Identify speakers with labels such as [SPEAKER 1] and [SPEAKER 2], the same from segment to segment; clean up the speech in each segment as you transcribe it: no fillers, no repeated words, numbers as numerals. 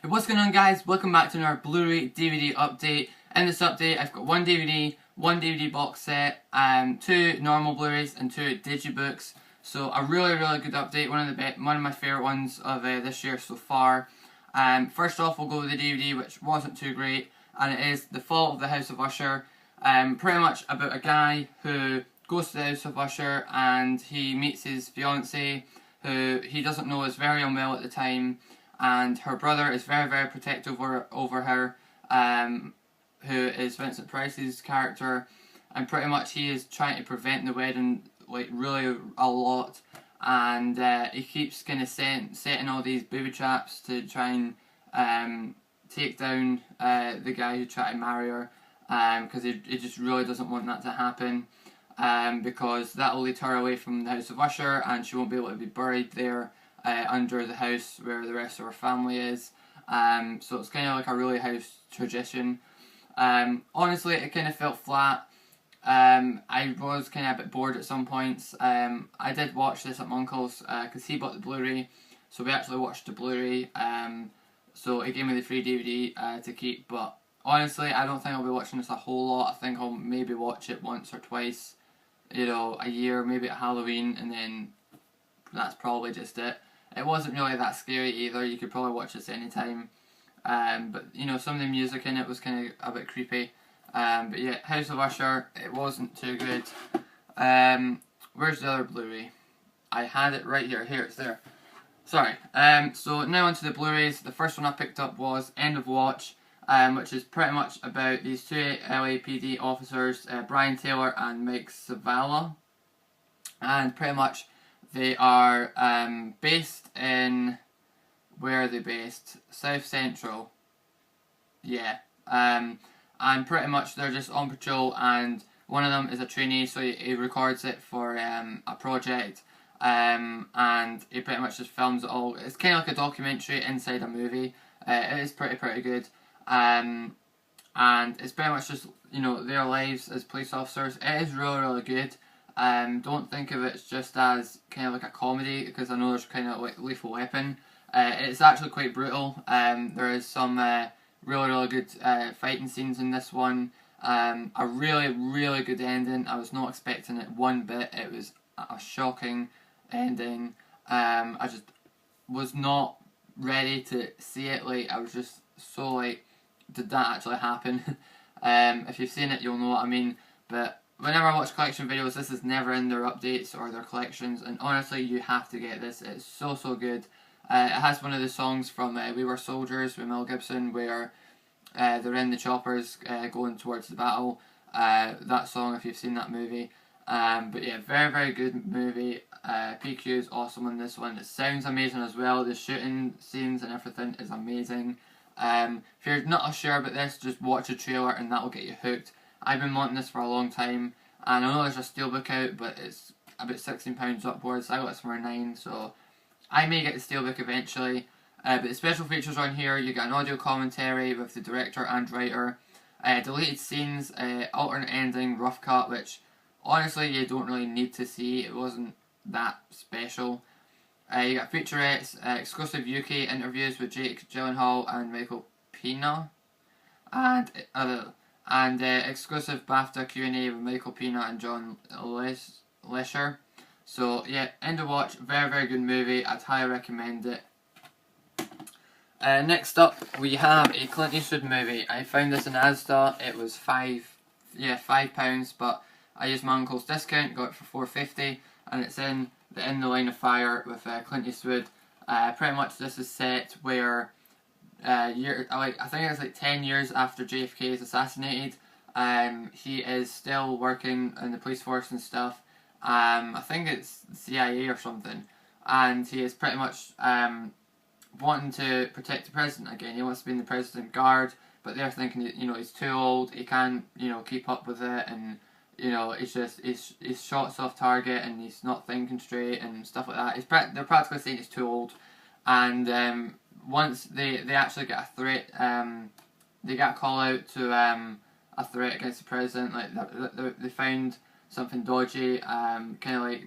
[SPEAKER 1] Hey, what's going on, guys? Welcome back to another Blu Ray DVD update. In this update I've got one DVD box set, two normal Blu Rays and two digibooks. So a really good update, one of my favourite ones of this year so far. First off, we'll go with the DVD, which wasn't too great, and it is The Fall of the House of Usher. Pretty much about a guy who goes to the House of Usher and he meets his fiancée, who he doesn't know is very unwell at the time, and her brother is very protective over her, who is Vincent Price's character, and pretty much he is trying to prevent the wedding like really a lot, and he keeps kind of setting all these booby traps to try and take down the guy who tried to marry her, because he just really doesn't want that to happen, because that will lead her away from the House of Usher and she won't be able to be buried there under the house where the rest of her family is. So it's kind of like a really house tradition. Honestly, it kind of felt flat. I was kind of a bit bored at some points. I did watch this at my uncle's because he bought the Blu-ray, so we actually watched the Blu-ray. So he gave me the free DVD to keep, but honestly I don't think I'll be watching this a whole lot. I think I'll maybe watch it once or twice, you know, a year, maybe at Halloween, and then that's probably just it. It wasn't really that scary either, you could probably watch this anytime. But you know, some of the music in it was kind of a bit creepy. But yeah, House of Usher, it wasn't too good. Where's the other Blu-ray? I had it right here. Here, it's there. Sorry. So now onto the Blu-rays. The first one I picked up was End of Watch, which is pretty much about these two LAPD officers, Brian Taylor and Mike Zavala. And pretty much they are based in... Where are they based? South Central. Yeah. And pretty much they're just on patrol, and one of them is a trainee, so he records it for a project, and he pretty much just films it all. It's kind of like a documentary inside a movie. It is pretty good, and it's pretty much just, you know, their lives as police officers. It is really good. Don't think of it just as kind of like a comedy, because I know there's kind of like Lethal Weapon. It's actually quite brutal. There is some really good fighting scenes in this one. A really good ending. I was not expecting it one bit. It was a shocking ending. I just was not ready to see it. Like, I was just so like, did that actually happen? If you've seen it, you'll know what I mean. But whenever I watch collection videos, this is never in their updates or their collections, and honestly, you have to get this. It's so good. It has one of the songs from We Were Soldiers with Mel Gibson, where they're in the choppers going towards the battle. That song, if you've seen that movie. But yeah, very good movie. PQ is awesome on this one. It sounds amazing as well. The shooting scenes and everything is amazing. If you're not sure about this, just watch a trailer and that will get you hooked. I've been wanting this for a long time, and I know there's a steelbook out, but it's about £16 upwards. I got this for £9, so I may get the steelbook eventually. But the special features on here, you get an audio commentary with the director and writer, deleted scenes, alternate ending, rough cut, which honestly you don't really need to see. It wasn't that special. You got featurettes, exclusive UK interviews with Jake Gyllenhaal and Michael Pena, and exclusive BAFTA Q&A with Michael Pena and John Lesher. So yeah, End of Watch, very good movie. I'd highly recommend it. Next up, we have a Clint Eastwood movie. I found this in Asda. It was £5, but I used my uncle's discount, got it for £4.50, and it's in the Line of Fire with Clint Eastwood. Pretty much this is set where I think it's like 10 years after JFK is assassinated. He is still working in the police force and stuff. I think it's CIA or something, and he is pretty much wanting to protect the president again. He wants to be in the president guard, but they're thinking, you know, he's too old, he can't, you know, keep up with it, and you know, his shots off target, and he's not thinking straight and stuff like that. They're practically saying he's too old, and once they actually get a threat, they get a call out to a threat against the president. Like they found something dodgy, kind of like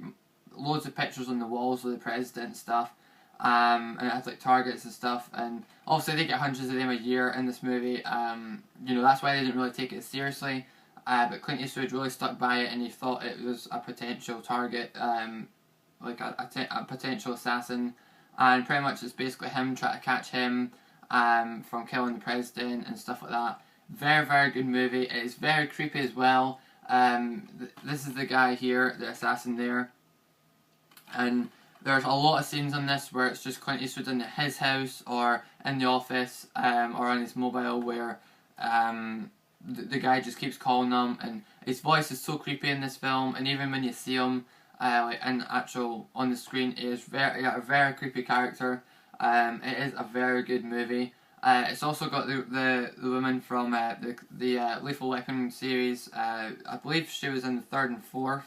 [SPEAKER 1] loads of pictures on the walls of the president and stuff. and it has like targets and stuff, and also they get hundreds of them a year in this movie. You know, that's why they didn't really take it seriously. But Clint Eastwood really stuck by it, and he thought it was a potential target, like a potential assassin, and pretty much it's basically him trying to catch him from killing the president and stuff like that. Very, very good movie. It is very creepy as well. This is the guy here, the assassin there, and there's a lot of scenes on this where it's just Clint Eastwood in his house or in the office or on his mobile where the guy just keeps calling them, and his voice is so creepy in this film, and even when you see him like in actual on the screen, he is a very creepy character. It is a very good movie. It's also got the woman from the Lethal Weapon series. I believe she was in the third and fourth.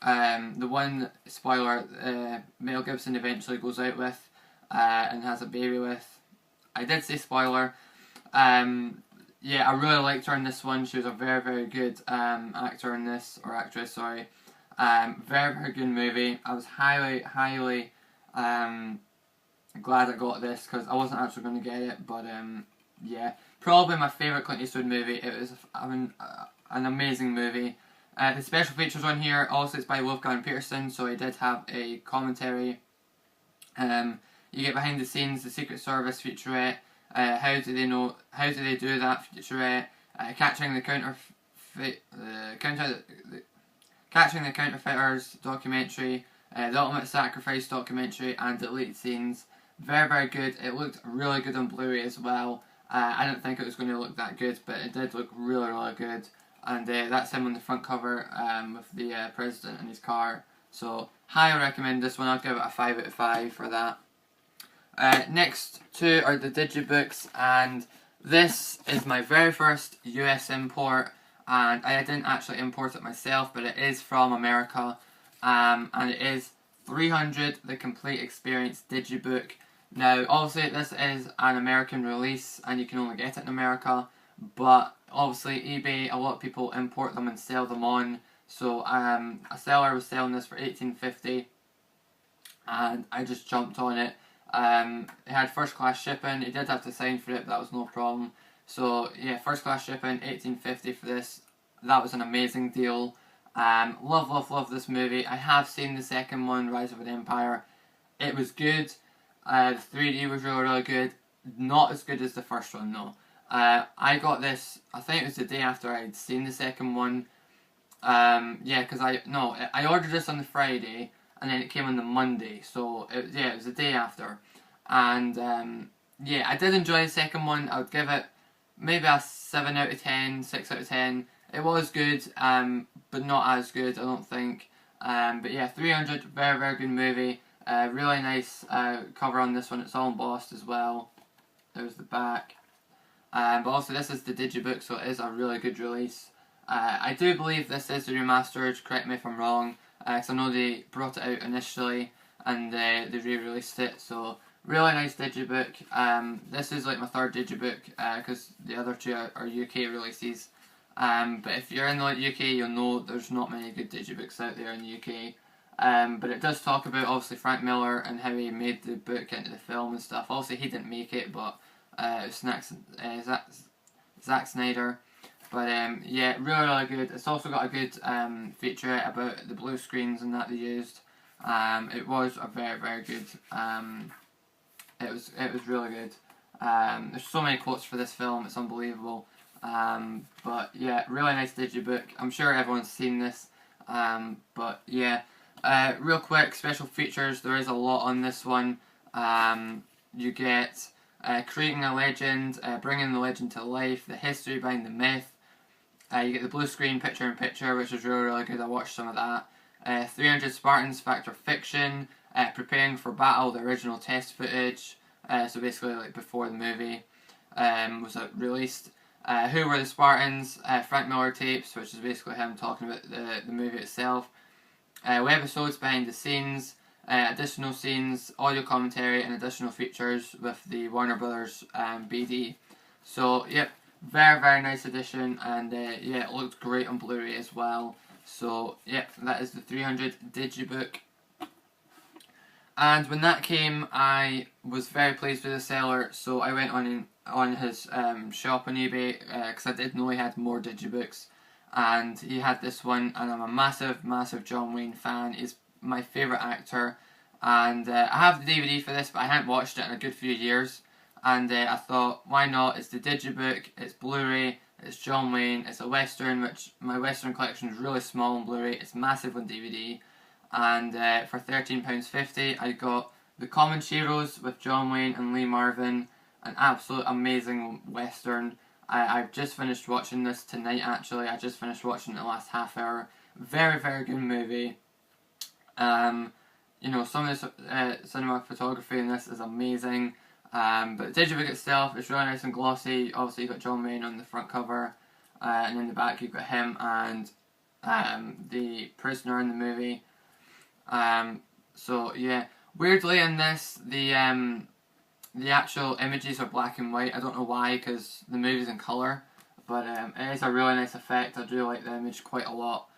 [SPEAKER 1] The one, spoiler, Mel Gibson eventually goes out with and has a baby with. I did say spoiler. Yeah, I really liked her in this one. She was a very, very good actor in this, or actress, sorry. Very, very good movie. I was highly, highly glad I got this, because I wasn't actually going to get it, but yeah. Probably my favourite Clint Eastwood movie. It was an amazing movie. The special features on here, also it's by Wolfgang Peterson, so he did have a commentary. You get behind the scenes, the Secret Service featurette, how do they do that featurette, catching the counterfeiters documentary, the Ultimate Sacrifice documentary, and deleted scenes. Very, very good. It looked really good on Blu Ray as well. I didn't think it was going to look that good, but it did look really, really good. And that's him on the front cover with the president in his car. So, highly recommend this one. I'd give it a 5 out of 5 for that. Next two are the digibooks, and this is my very first US import, and I didn't actually import it myself, but it is from America, and it is 300 The Complete Experience Digibook. Now, obviously this is an American release, and you can only get it in America, but obviously eBay, a lot of people import them and sell them on, so a seller was selling this for $18.50, and I just jumped on it. It had first class shipping. He did have to sign for it, but that was no problem. So yeah, first class shipping, $18.50 for this. That was an amazing deal. Love this movie. I have seen the second one, Rise of an Empire. It was good. The 3D was really, really good. Not as good as the first one though. I got this, I think it was the day after I'd seen the second one. Yeah, because I ordered this on the Friday, and then it came on the Monday, so it was the day after. And yeah, I did enjoy the second one. I would give it maybe a 7 out of 10, 6 out of 10. It was good, but not as good, I don't think. But yeah, 300, very, very good movie. Really nice cover on this one. It's all embossed as well. There's the back. But also this is the digibook, so it is a really good release. I do believe this is the remastered, correct me if I'm wrong, because I know they brought it out initially and they re-released it, so really nice digibook. This is like my third digibook, because the other two are UK releases. But if you're in the UK, you'll know there's not many good digibooks out there in the UK. But it does talk about obviously Frank Miller and how he made the book into the film and stuff. Obviously he didn't make it, but it was Zack Snyder. But yeah, really, really good. It's also got a good featurette about the blue screens and that they used. It was a very, very good. It was really good. There's so many quotes for this film. It's unbelievable. But yeah, really nice digibook. I'm sure everyone's seen this. But yeah, real quick special features. There is a lot on this one. You get creating a legend, bringing the legend to life, the history behind the myth. You get the blue screen picture-in-picture, which is really, really good. I watched some of that. 300 Spartans, fact or fiction. Preparing for battle, the original test footage. So basically, like before the movie was released. Who were the Spartans? Frank Miller tapes, which is basically him talking about the movie itself. Webisodes, behind the scenes. Additional scenes, audio commentary, and additional features with the Warner Brothers BD. So, yep. Very, very nice edition, and yeah, it looked great on Blu Ray as well. So, yeah, that is the 300 digibook. And when that came, I was very pleased with the seller, so I went on his shop on eBay because I did know he had more digibooks, and he had this one, and I'm a massive John Wayne fan. He's my favourite actor, and I have the DVD for this, but I hadn't watched it in a good few years, and I thought, why not? It's the digibook, it's Blu-ray, it's John Wayne, it's a Western, which my Western collection is really small on Blu-ray, it's massive on DVD, and for £13.50 I got The Comancheros with John Wayne and Lee Marvin, an absolute amazing Western. I've just finished watching this tonight actually, I just finished watching it the last half hour. Very good movie. You know, some of the cinematography in this is amazing. But the digibook itself is really nice and glossy. Obviously you've got John Wayne on the front cover, and in the back you've got him and the prisoner in the movie. So yeah, weirdly in this the actual images are black and white. I don't know why, because the movie's in colour, but it is a really nice effect. I do like the image quite a lot.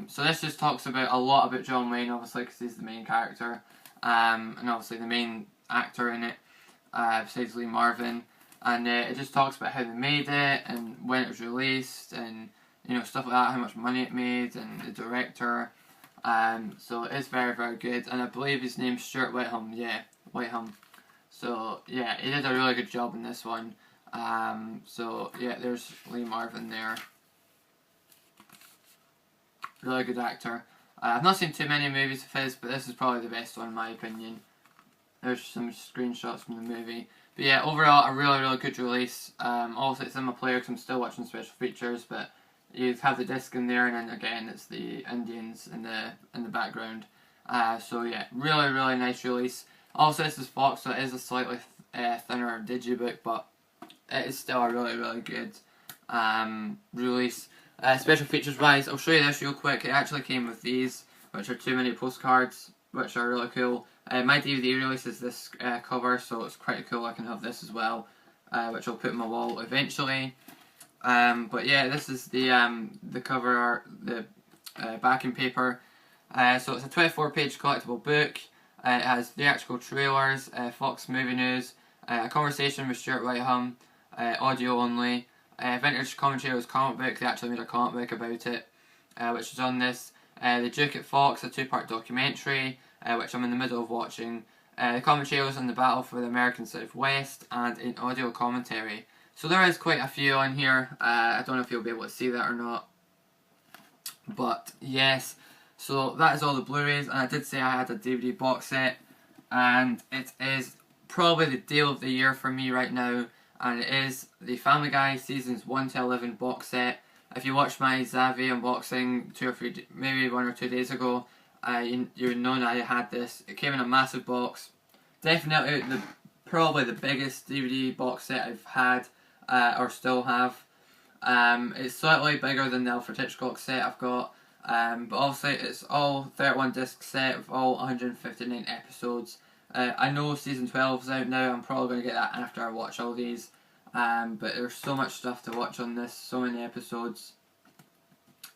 [SPEAKER 1] So this just talks about a lot about John Wayne, obviously, because he's the main character, and obviously the main actor in it, besides Lee Marvin, and it just talks about how they made it and when it was released, and you know, stuff like that, how much money it made, and the director. So it's very good, and I believe his name's Stuart Whiteham. Yeah, Whiteham. So yeah, he did a really good job in this one. So yeah, there's Lee Marvin there. Really good actor. I've not seen too many movies of his, but this is probably the best one in my opinion. There's some screenshots from the movie. But yeah, overall a really good release. Also it's in my player because I'm still watching special features, but you have the disc in there, and then again it's the Indians in the background. So yeah, really nice release. Also this is Fox, so it is a slightly thinner digibook, but it is still a really good release. Special features wise, I'll show you this real quick. It actually came with these, which are 2 mini postcards, which are really cool. My DVD releases this cover, so it's quite cool. I can have this as well, which I'll put in my wall eventually. But yeah, this is the cover art, the backing paper. So it's a 24-page collectible book. It has theatrical trailers, Fox movie news, a conversation with Stuart Whiteham, audio only, vintage Comancheros comic book. They actually made a comic book about it, which is on this. The Duke at Fox, a 2-part documentary, which I'm in the middle of watching. The Comancheros and the Battle for the American Southwest, and an audio commentary. So there is quite a few on here. I don't know if you'll be able to see that or not. But yes, so that is all the Blu-rays, and I did say I had a DVD box set, and it is probably the deal of the year for me right now, and it is the Family Guy Seasons 1 to 11 box set. If you watched my Zavi unboxing maybe 1 or 2 days ago, you would know that I had this. It came in a massive box. Definitely probably the biggest DVD box set I've had, or still have. It's slightly bigger than the Alfred Hitchcock set I've got, but obviously it's all 31 disc set with all 159 episodes. I know season 12 is out now. I'm probably going to get that after I watch all these, but there's so much stuff to watch on this, so many episodes.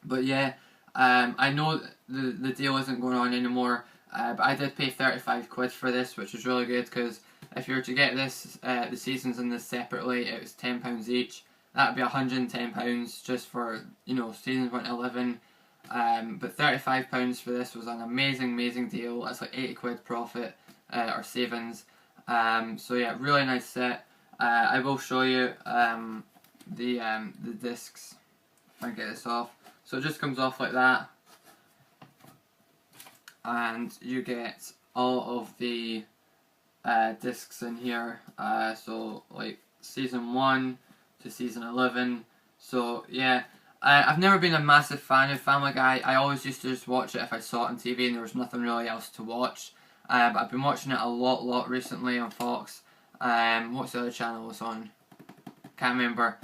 [SPEAKER 1] But yeah, I know the deal isn't going on anymore, but I did pay 35 quid for this, which is really good, because if you were to get this, the seasons in this separately, it was £10 each. That would be £110 just for, you know, seasons 1 to 11. But £35 for this was an amazing deal. That's like 80 quid profit, or savings. So yeah, really nice set. I will show you the discs if I get this off. So it just comes off like that, and you get all of the discs in here. So like season 1 to season 11. So yeah, I've never been a massive fan of Family Guy. I always used to just watch it if I saw it on TV and there was nothing really else to watch. But I've been watching it a lot recently on Fox. What's the other channel it's on? Can't remember.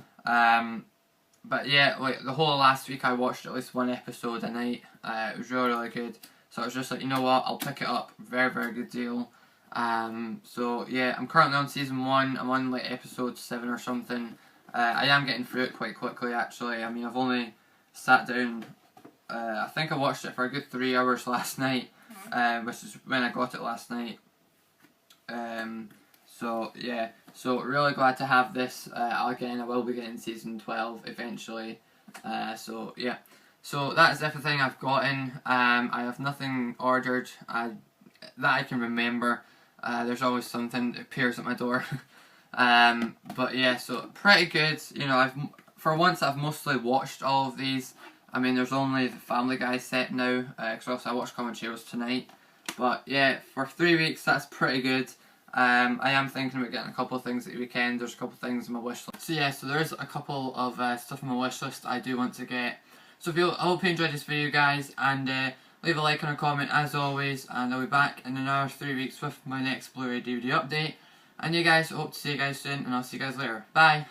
[SPEAKER 1] But yeah, like the whole of last week I watched at least 1 episode a night. It was really good. So I was just like, you know what, I'll pick it up. Very good deal. So yeah, I'm currently on season 1. I'm on like episode 7 or something. I am getting through it quite quickly actually. I mean, I've only sat down, I think I watched it for a good 3 hours last night. which is when I got it last night. So yeah, so really glad to have this. Again, I will be getting season 12 eventually. So yeah, so that's everything I've gotten. I have nothing ordered that I can remember. There's always something that appears at my door. But yeah, so pretty good. You know, for once I've mostly watched all of these. I mean, there's only the Family Guy set now, because also I watched commentaries tonight. But yeah, for 3 weeks, that's pretty good. I am thinking about getting a couple of things at the weekend. There's a couple of things on my wish list. So yeah, so there's a couple of stuff on my wish list I do want to get. So I hope you enjoyed this video, guys, and leave a like and a comment as always, and I'll be back in another 3 weeks with my next Blu-ray DVD update. And you guys, I hope to see you guys soon, and I'll see you guys later. Bye!